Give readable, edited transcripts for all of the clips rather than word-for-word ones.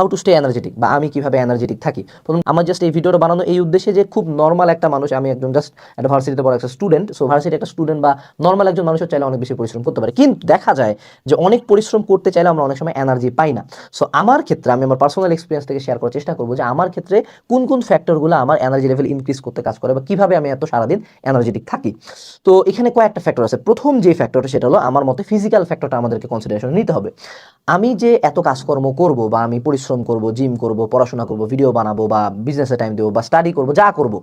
How to stay energetic বা আমি কিভাবে এনার্জেটিক থাকি। প্রথম আমার জাস্ট এই ভিডিওটা বানানো এই উদ্দেশ্যে যে খুব নর্মাল একটা মানুষ, আমি একজন জাস্ট একটা ভার্সিটিতে পড়া একটা স্টুডেন্ট, সো ভার্সিটি একটা স্টুডেন্ট বা নর্মাল একজন মানুষের চাইলে অনেক বেশি পরিশ্রম করতে পারে, কিন্তু দেখা যায় যে অনেক পরিশ্রম করতে চাইলে আমরা অনেক সময় এনার্জি পাই না। সো আমার ক্ষেত্রে আমি আমার পার্সোনাল এক্সপিরিয়েন্স থেকে শেয়ার করার চেষ্টা করবো যে আমার ক্ষেত্রে কোন কোন ফ্যাক্টরগুলো আমার এনার্জি লেভেল ইনক্রিজ করতে কাজ করে বা কিভাবে আমি এত সারাদিন এনার্জেটিক থাকি। তো এখানে কয়েকটা ফ্যাক্টর আছে। প্রথম যে ফ্যাক্টরটা সেটা হলো আমার মতে ফিজিক্যাল ফ্যাক্টরটা আমাদেরকে কনসিডারেশন নিতে হবে। আমি যে এত কাজকর্ম করব বা আমি পরিশ্রম করব, জিম করব, পড়াশোনা করব, ভিডিও বানাবো বা বিজনেসে টাইম দেবো বা স্টাডি করব, যা করব,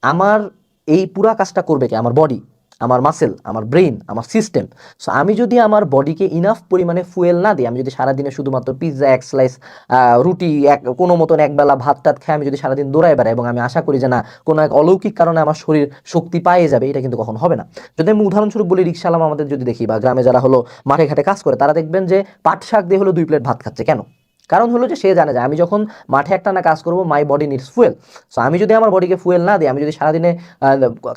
আমার এই পুরা কাজটা করবে কি আমার বডি, আমার মাসেল, আমার ব্রেইন, আমার সিস্টেম। সো আমি যদি আমার বডিকে ইনাফ পরিমাণে ফুয়েল না দিই, আমি যদি সারাদিনে শুধুমাত্র পিৎজা এক স্লাইস, রুটি এক কোনো মতন একবেলা ভাত টাত খেয়ে আমি যদি সারাদিন দৌড়াই বেড়াই এবং আমি আশা করি যে না কোনো এক অলৌকিক কারণে আমার শরীর শক্তি পাইয়ে যাবে, এটা কিন্তু কখন হবে না। যদি আমি উদাহরণস্বরূপ বলি, রিক্সাওয়ালা আমাদের যদি দেখি বা গ্রামে যারা হলো মাঠে ঘাটে কাজ করে, তারা দেখবেন যে পাট শাক দিয়ে হলো 2 প্লেট ভাত খাচ্ছে। কেন? কারণ হলো যে সে জানে যে আমি যখন মাঠে একটা না কাজ করবো, my body needs fuel. So আমি যদি আমার বডিকে ফুয়েল না দিই, আমি যদি সারাদিনে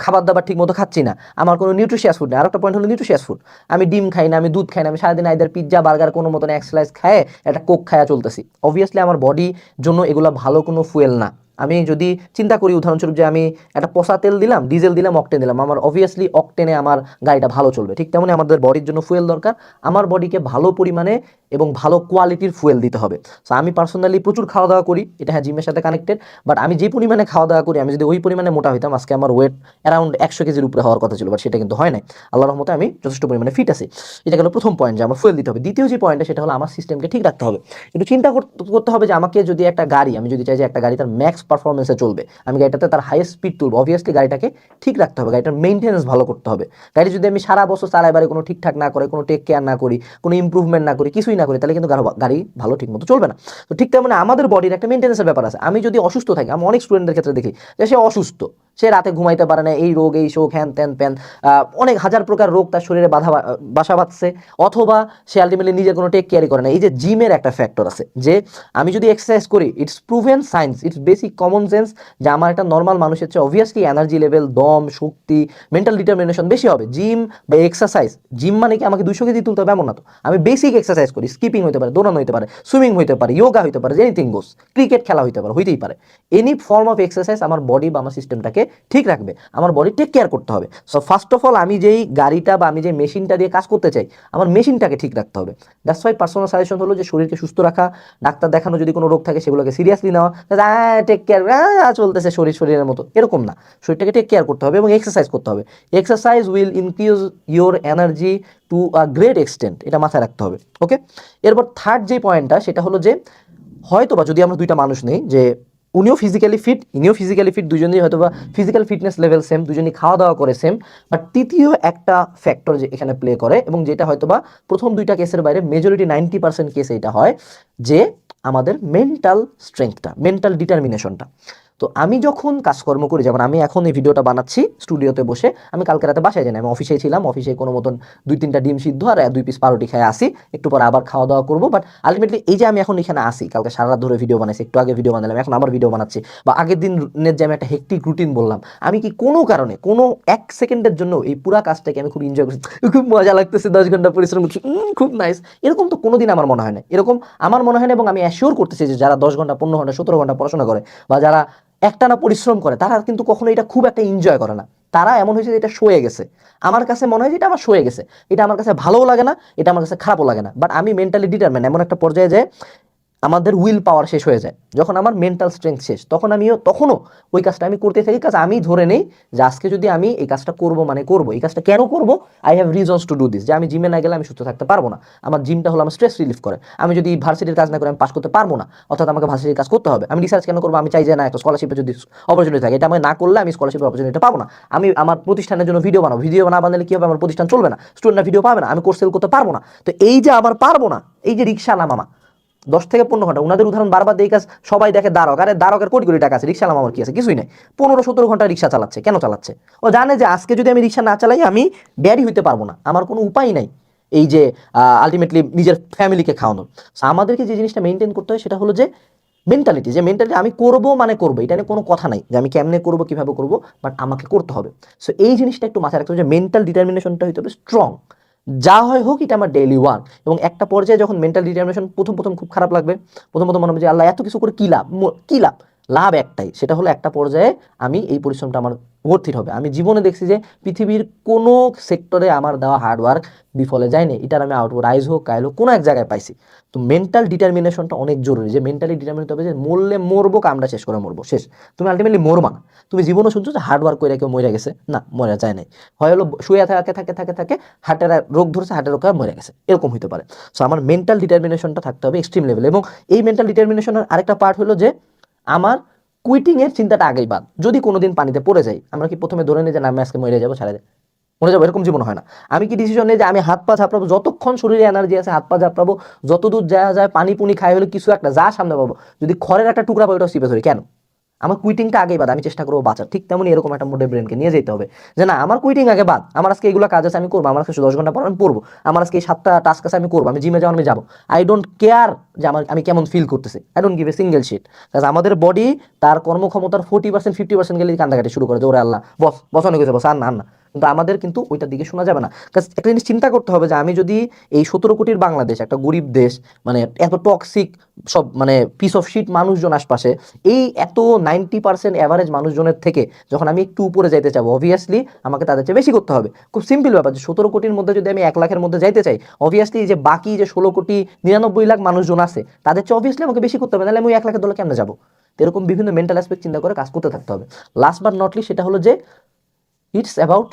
খাবার দাবার ঠিক মতো খাচ্ছি না, আমার কোনো নিউট্রিশিয়াস ফুড নেই। আর একটা পয়েন্ট হলো নিউট্রিশিয়াস ফুড, আমি ডিম খাই না, আমি দুধ খাই না, আমি সারাদিন আইদার পিৎজা বার্গার কোনো মতন এক্সারসাইজ খায় একটা কোক খায়া চলতেছি, অবভিয়াসলি আমার বডি জন্য এগুলো ভালো কোনো ফুয়েল না। আমি যদি চিন্তা করি উদাহরণস্বরূপ যে আমি একটা পচা তেল দিলাম, ডিজেল দিলাম, অকটেন দিলাম, আমার অবভিয়াসলি অকটেনে আমার গাড়িটা ভালো চলবে। ঠিক তেমনি আমাদের বডির জন্য ফুয়েল দরকার, আমার বডিকে ভালো পরিমাণে এবং ভালো কোয়ালিটির ফুয়েল দিতে হবে। সো আমি পার্সোনালি প্রচুর খাওয়া দাওয়া করি, এটা হ্যাঁ জিমের সাথে কানেক্টেড, বাট আমি যে পরিমাণে খাওয়া দাওয়া করি, আমি যদি ওই পরিমাণে মোটা হইতাম, আজকে আমার ওয়েট অ্যারাউন্ড 100 কেজির উপরে হওয়ার কথা ছিল, বাট সেটা কিন্তু হয় নাই। আল্লাহর রহমতে আমি যথেষ্ট পরিমাণে ফিট আছি। এটা গেল প্রথম পয়েন্ট, যে আমার ফুয়েল দিতে হবে। দ্বিতীয় যে পয়েন্টটা সেটা হলো আমার সিস্টেমকে ঠিক রাখতে হবে। একটু চিন্তা করতে হবে যে আমাকে যদি একটা গাড়ি, আমি যদি চাই যে একটা গাড়ি তার ম্যাক্স পারফরমেন্সে চলবে, আমি গাড়িটাতে তার হাইয়েস্ট স্পিড তুলবো, অবভিয়াসলি গাড়িটাকে ঠিক রাখতে হবে, গাড়িটার মেইনটেনেন্স ভালো করতে হবে। গাড়ি যদি আমি সারা বছর চালাই বারে কোনো ঠিকঠাক না করে, কোনো টেক কেয়ার না করি, কোনো ইম্প্রুভমেন্ট না করি, কিছুই না করি, তাহলে কিন্তু গাড়ি ভালো ঠিক মতো চলবে না। তো ঠিক তেমন আমাদের বডির একটা মেইনটেনেন্সের ব্যাপার আছে। আমি যদি অসুস্থ থাকি, আমি অনেক স্টুডেন্টের ক্ষেত্রে দেখি যে সে অসুস্থ, সে রাতে ঘুমাইতে পারে না, এই রোগ এই শোক হ্যান ত্যান প্যান, অনেক হাজার প্রকার রোগ তার শরীরে বাসা বাঁধছে, অথবা সে আলটিমেটলি নিজের কোনো টেক কেয়ারই করে না। এই যে জিমের একটা ফ্যাক্টর আছে, যে আমি যদি এক্সারসাইজ করি, it's proven science, it's basic common sense, যে আমার একটা নর্মাল মানুষের চেয়ে অবভিয়াসলি এনার্জি লেভেল, দম, শক্তি, মেন্টাল ডিটারমিনেশন বেশি হবে। জিম বা এক্সারসাইজ, জিম মানে কি আমাকে 200 কেজি তুলতে হবে এমন না তো, আমি বেসিক এক্সারসাইজ করি, স্কিপিং হতে পারে, দৌড়ানো হতে পারে, সুইমিং হতে পারে, যোগা হতে পারে, এনিথিং গোস, ক্রিকেট খেলা হতে পারে, হইতেই পারে। এনি ফর্ম অফ এক্সারসাইজ আমার বডি বা আমার সিস্টেমটাকে ঠিক রাখবে, আমার বডি টেক কেয়ার করতে হবে। সো ফার্স্ট অফ অল আমি যেই গাড়িটা বা আমি যে মেশিনটা দিয়ে কাজ করতে চাই, আমার মেশিনটাকে ঠিক রাখতে হবে। দ্যাটস ওয়াই পার্সোনাল সাজেশন হলো যে শরীরকে সুস্থ রাখা, ডাক্তার দেখানো, যদি কোনো রোগ থাকে সেগুলোকে সিরিয়াসলি নেওয়া, টেক কেয়ার চলতেছে শরীরের মতো, এরকম না। শরীরটাকে টেক কেয়ার করতে হবে এবং এক্সারসাইজ করতে হবে। Exercise will increase your energy to a great extent, এটা মাথায় রাখতে হবে। ওকে, এরপর থার্ড যে পয়েন্টটা সেটা হলো যে হয়তো বা যদি আমরা দুইটা মানুষ নেই, যে উনিও ফিজিক্যালি ফিট, ইনিও ফিজিক্যালি ফিট, দুজনেই হয়তো বা ফিজিক্যাল ফিটনেস লেভেল সেম, দুজনেই খাওয়া দাওয়া করে সেম, বাট তৃতীয় একটা ফ্যাক্টর যে এখানে প্লে করে, এবং যেটা হয়তো বা প্রথম দুইটা কেসের বাইরে মেজরিটি 90% কেসে এটা হয়, যে আমাদের মেন্টাল স্ট্রেংথটা, মেন্টাল ডিটারমিনেশনটা। তো আমি যখন কাজকর্ম করি, যেমন আমি এখন এই ভিডিওটা বানাচ্ছি স্টুডিওতে বসে, আমি কালকে রাতে বাসায় যাই না, আমি অফিসেই ছিলাম, অফিসে কোনো মতন 2-3টা ডিম সিদ্ধ আর 2 পিস পাউরুটি খেয়ে আসি, একটু পর আবার খাওয়া দাওয়া করবো। বাট আলটিমেটলি এই যে আমি এখন এখানে আসি, কালকে সারা রাত ধরে ভিডিও বানাইছি, একটু আগে ভিডিও বানালাম, এখন আবার ভিডিও বানাচ্ছি, বা আগের দিনের যে আমি একটা হেক্টিক রুটিন বললাম, আমি কি কোনো কারণে কোনো 1 সেকেন্ডের জন্য এই পুরা কাজটাকে আমি খুব এনজয় করছি, খুব মজা লাগতেছে, 10 ঘন্টা পরিশ্রম করছি, খুব নাইস, এরকম তো কোনোদিন আমার মনে হয় না, এরকম আমার মনে হয় না। এবং আমি অ্যাসিওর করতেছি যে যারা 10 ঘন্টা, 15 ঘন্টা, 17 ঘন্টা পড়াশোনা করে বা যারা একটানা পরিশ্রম করে, তারা কিন্তু কখনো এটা খুব একটা এনজয় করে না। তারা এমন হয়েছে যে এটা সয়ে গেছে। আমার কাছে মনে হয় যে এটা আমার সয়ে গেছে, এটা আমার কাছে ভালোও লাগে না, এটা আমার কাছে খারাপও লাগে না। বাট আমি মেন্টালি ডিটারমেন্ট, এমন একটা পর্যায়ে যায় আমাদের উইল পাওয়ার শেষ হয়ে যায়, যখন আমার মেন্টাল স্ট্রেংথ শেষ, তখনও ওই কাজটা আমি করতে থাকি। কাজ আমি ধরে নেই যে আজকে যদি আমি এই কাজটা করবো মানে করবো, এই কাজটা কেন করবো, I have reasons to do this. যে আমি জিমে না গেলে আমি সুস্থ থাকতে পারবো না, আমার জিমটা হলো আমার স্ট্রেস রিলিফ করে, আমি যদি ভার্সিটির কাজ না করে আমি পাস করতে পারবো না, অর্থাৎ আমাকে ভার্সিটির কাজ করতে হবে। আমি রিসার্চ কেন করবো, আমি চাই যে না একটা স্কলারশিপে যদি অপরচুনিটি থাকে, এটা আমি না করলে আমি স্কলারশিপের অপরচুনিটি পাবো না। আমি আমার প্রতিষ্ঠানের জন্য ভিডিও বানাবো, ভিডিও না বানালে কি হবে, আমার প্রতিষ্ঠান চলবে না, স্টুডেন্টরা ভিডিও পাবে না, আমি কোর্স সেল করতে পারবো না। তো এই যে আবার পারবো না, এই যে রিক্সাওয়ালা মামা 10 থেকে 15 ঘন্টা, ওনাদের উদাহরণ বারবার দিয়ে কাজ সবাই দেখে, দারক, আরে দারকের কোটি কোটি টাকা আছে, রিক্সাওয়ালা আমার কি আছে, কিছুই নাই। 15-17 ঘন্টা রিক্সা চালাচ্ছে, কেন চালাচ্ছে? ও জানে যে আজকে যদি আমি রিক্সা না চালাই আমি ব্যারি হইতে পারবো না, আমার কোনো উপায় নাই এই যে আলটিমেটলি নিজের ফ্যামিলিকে খাওয়ানোর। আমাদেরকে যে জিনিসটা মেনটেন করতে হয় সেটা হলো যে মেন্টালিটি, যে মেন্টালিটি আমি করবো মানে করবো, এটা নিয়ে কোনো কথা নাই যে আমি কেমনে করবো কিভাবে করবো, বাট আমাকে করতে হবে। সো এই জিনিসটা একটু মাথায় রাখতে হবে যে মেন্টাল ডিটারমিনেশনটা হইতে হবে স্ট্রং। যা হয় হোক এটা আমার ডেইলি ওয়ার্ক। এবং একটা পর্যায়ে যখন মেন্টাল ডিটারমিনেশন প্রথম প্রথম খুব খারাপ লাগবে, প্রথম প্রথম মনে হবে যে আল্লাহ এত কিছু করে কী লাভ, কী লাভ, লাভ একটাই, সেটা হলো একটা পর্যায়ে আমি এই পরিশ্রমটা আমার worth it হবে। আমি জীবনে দেখছি যে পৃথিবীর কোনো সেক্টরে আমার দেওয়া হার্ডওয়ার্ক বিফলে যায়নি, এটার আমি আউটপুট আইজ হোক কাইল হোক কোনো এক জায়গায় পাইছি। তো মেন্টাল ডিটারমিনেশনটা অনেক জরুরি, যে মেন্টালি ডিটারমিনেট হবে যে মরলে মরবো, কামটা শেষ করে মরবো, শেষ। তুমি আলটিমেটলি মরবা না। তুমি জীবনও শুনছো যে হার্ডওয়ার্ক করে কেউ মরে গেছে, না, মরে যায় নাই, হয় হলো শুয়ে থাকে থাকে থাকে থাকে হার্টের রোগ ধরছে, হার্টের রোগ মরে গেছে, এরকম হতে পারে। সো আমার মেন্টাল ডিটারমিনেশনটা থাকতে হবে এক্সট্রিম লেভেলে। এবং এই মেন্টাল ডিটারমিনেশনের আরেকটা পার্ট হলো যে আমার কুইটিং এর চিন্তাটা আগেই বাদ। যদি কোনোদিন পানিতে পড়ে যাই, আমরা কি প্রথমে ধরে নিই যে না আমি আজকে মরে যাবো, ছাড়া মরে যাবো, এরকম জীবন হয় না। আমি কি ডিসিশন নিই যে আমি হাত পা ঝাপড়াবো, যতক্ষণ শরীরে এনার্জি আছে হাত পা ঝাপড়াবো, যতদূর যাওয়া যায় পানি পুনি খাই হলে কিছু একটা যা সামনে পাবো, যদি খড়ের একটা টুকরা পাবো ওটাও চিপে ধরি, কেন? আমার কুইটিংটা আগেই বাদ, আমি চেষ্টা করবো বাঁচার। ঠিক তেমনি এরকম একটা মোডে ব্রেনকে নিয়ে যেতে হবে যে না আমার কুইটিং আগে বাদ, আমার আজকে এগুলো কাজ আছে আমি করবো, আমার আজকে 10 ঘন্টা পর আমি পড়বো, আমার আজকে এই 7টা টাস্ক আছে আমি করবো, আমি জিমে যাবো আমি যাবো, আই ডোন্ট কেয়ার যে আমি কেমন ফিল করতেছি, I don't give a single shit. আমাদের বডি তার কর্মক্ষমতার 40% 50% গেলে কান্দাকাটি শুরু করে যে ওরে আল্লাহ বস বস অনেক হয়েছে বস আর না আর না। কিন্তু আমাদের কিন্তু ওইটার দিকে শোনা যাবে না। একটা জিনিস চিন্তা করতে হবে যে আমি যদি এই 17 কোটির বাংলাদেশ, একটা গরিব দেশ, মানে এত টক্সিক সব মানে পিস অফ শিট মানুষজন আশপাশে, এই এত 90% অ্যাভারেজ মানুষজনের থেকে যখন আমি একটু উপরে যাইতে চাবো, অবভিয়াসলি আমাকে তাদের চেয়ে বেশি করতে হবে। খুব সিম্পল ব্যাপার, যে 17 কোটির মধ্যে যদি আমি 1 লাখের মধ্যে যাইতে চাই, অবভিয়াসলি যে বাকি যে 16 কোটি 99 লাখ মানুষজন আছে তাদের চেয়ে অবভিয়াসলি আমাকে বেশি করতে হবে, নাহলে আমি ওই 1 লাখের দলে কেমনে যাবো? এরকম বিভিন্ন মেন্টাল অ্যাসপেক্ট চিন্তা করে কাজ করতে থাকতে হবে। লাস্ট বাট নট লিস্ট, সেটা হলো যে it's about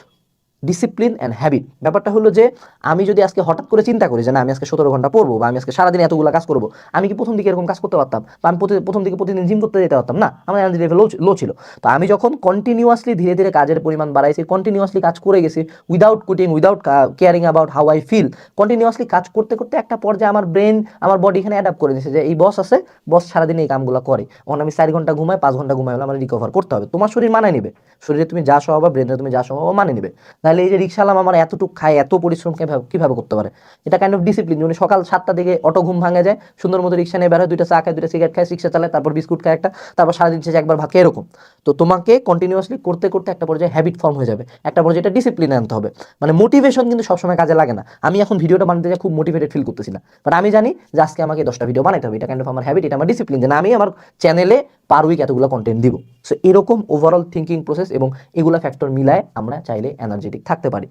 discipline and habit. ব্যাপারটা হলো যে আমি যদি আজকে হঠাৎ করে চিন্তা করি যে না আমি আজকে 17 ঘন্টা পড়বো, বা আমি আজকে সারাদিন এতগুলো কাজ করবো, আমি কি প্রথম দিকে এরকম কাজ করতে পারতাম? বা আমি প্রথম দিকে প্রতিদিন জিম করতে যেতে পারতাম না? আমার এনার্জি লেভেল লো ছিল। তো আমি যখন কন্টিনিউয়াসলি ধীরে ধীরে কাজের পরিমাণ বাড়াইছি, কন্টিনিউয়াসলি কাজ করে গেছি without quitting, without caring about how I feel, continuously কাজ করতে করতে একটা পর্যায়ে আমার ব্রেন, আমার বডি এখানে অ্যাডাপ্ট করে দিয়েছে যে এই বস আছে, বস সারাদিন এই কামগুলো করে, এখন আমি 4 ঘন্টা ঘুমাই, 5 ঘন্টা ঘুমাই হলে আমার রিকভার করতে হবে। তোমার শরীর মানায় নিবে, শরীরে তুমি যা স্বভাব, ব্রেনে তুমি যা স্বভাব মানে নিবে। তাহলে এই যে রিক্সাওয়ালা আমার এতটুকু খায়, এত পরিশ্রম কিভাবে করতে পারে? এটা কাইন্ড অফ ডিসিপ্লিন। উনি সকাল 7টার দিকে অটো ঘুম ভাঙে যায়, সুন্দর মতো রিক্সা নিয়ে বেরোয়, 2টা চা খায়, 2টা সিগারেট খায়, রিক্সা চালায়, তারপর বিস্কুট খায় একটা, তারপর সারাদিন শেষে একবার ভাত খায়, এরকম। তো তোমাকে কন্টিনিউয়াসলি করতে করতে একটা পর্যায়ে হ্যাবিট ফর্ম হয়ে যাবে, একটা পর্যায়ে এটা ডিসিপ্লিনে আনতে হবে। মানে মোটিভেশন কিন্তু সবসময় কাজে লাগে না। আমি এখন ভিডিওটা বানাতে যাই খুব মোটিভেটেড ফিল করতেছি না, বাট আমি জানি যে আজকে আমাকে 10টা ভিডিও বানাতে হবে, এটা কাইন্ড অফ আমার হ্যাবিট, এটা আমার ডিসিপ্লিন, যে না আমি আমার চ্যানেলে পার উইক এতগুলো কন্টেন্ট দিব। সো এরকম ওভারঅল থিঙ্কিং প্রসেস এবং এগুলো ফ্যাক্টর মিলায় আমরা চাইলে এনার্জেটিক থাকতে পারি।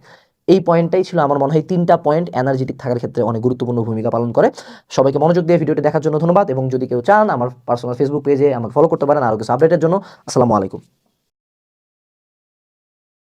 এই পয়েন্টটাই ছিল আমার মনে হয় 3টা পয়েন্ট এনার্জেটিক থাকার ক্ষেত্রে অনেক গুরুত্বপূর্ণ ভূমিকা পালন করে। সবাইকে মনোযোগ দিয়ে ভিডিওটি দেখার জন্য ধন্যবাদ, এবং যদি কেউ চান আমার পার্সোনাল ফেসবুক পেজে আমাকে ফলো করতে পারেন আরও কিছু আপডেটের জন্য। আসসালামু আলাইকুম।